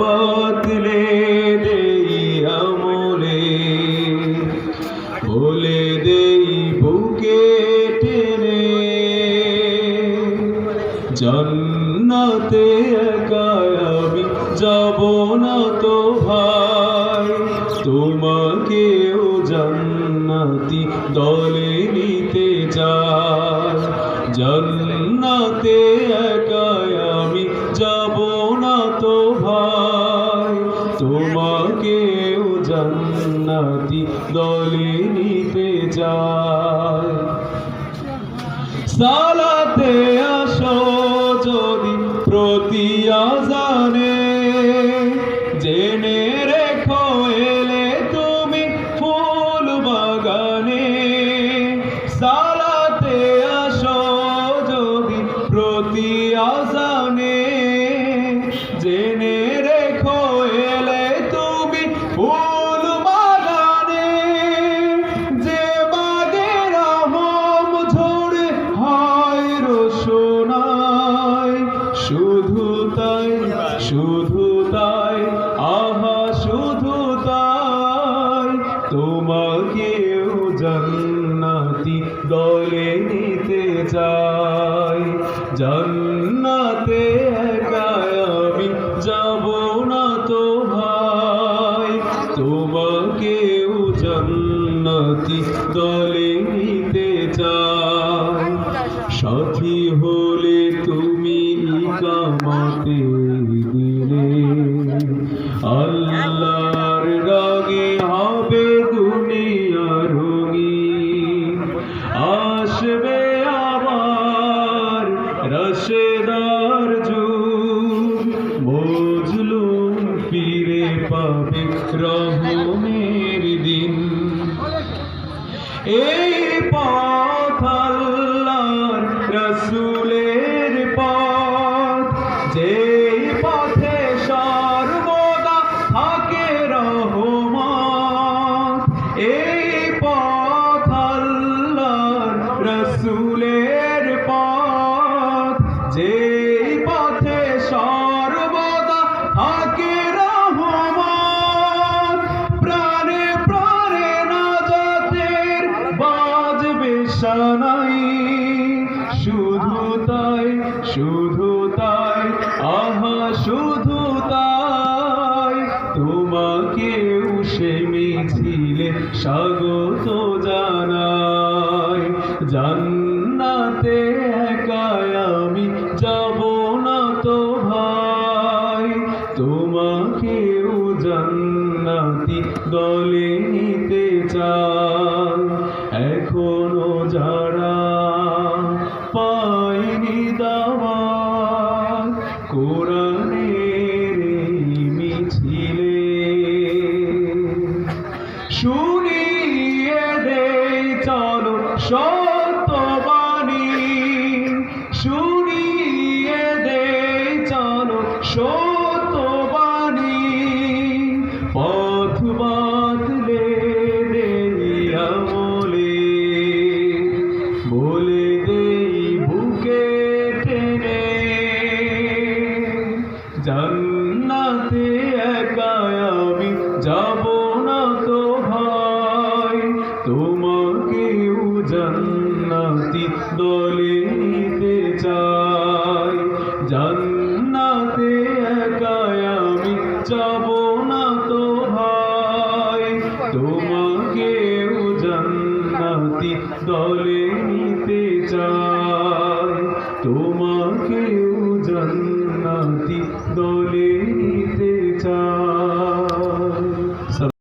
বদলে দেই আমলে, বলে দেই বুকে টেনে, জান্নাতে একা আমি যাব না তো ভাই, তোমাকেও জান্নাতি দলে নিতে চাই। জান্নাতে একা আমি যাব না তো ভাই, তোমাকেও জান্নাতি দলে নিতে চাই। সালাতে আসো যদি প্রতি আযানে, জেনে রেখো এলে তুমি ফুল বাগানে। সালাতে আসো যদি প্রতি আযানে, জেনে রেখো এলে তুমি ফুল বাগানে। যে বাগে রহম ঝরে হয় রোশনাই, শুধু তাই শুধু তাই আহা শুধু তাই, তোমাকেও জান্নাতি দলে নিতে চাই। জান্নাতে একা আমি যাব না তো ভাই, তোমাকেও জান্নাতি দলে নিতে চাই। সাথী হলে তুমি ইকামতে দিলে, আল্লাহর রাগে হবে দুনিয়া রঙিন। আসবে আবার রশেদার যুগ, মজলুম ফিরে পাবে রহমের দিন। এই পথ আল্লাহর রাসূলের পথ, যেই পথে সর্বদা থাকে রহমত। এই পথ আল্লাহর রাসূলের পথ, যেই পথে সর্বদা থাকে রহমত। প্রাণে প্রাণে নাজাতের বাজবে শানাই, শুধু তাই শুধু তাই আহা শুধু তাই, তোমাকেও সে মিছিলে স্বাগত জানাই। জান্নাতে একা আমি যাব না তো ভাই, তোমাকেও জান্নাতি দলে নিতে চাই। এখনো যারা পায়নি দাওয়াত কোরআনের এই মিছিলে, শুনিয়ে দেই চলো সত্যবাণী, শুনিয়ে দেই চলো সত্যবাণী। পথ বদলে দেই আমলে, বলে দেই বুকে টেনে, জান্নাতে একা আমি যাব না তো ভাই, তোমাকেও জান্নাতি দলে নিতে চাই। জান্নাতে একা আমি যাব না তো ভাই, তোমাকেও জান্নাতি দলে নিতে চাই।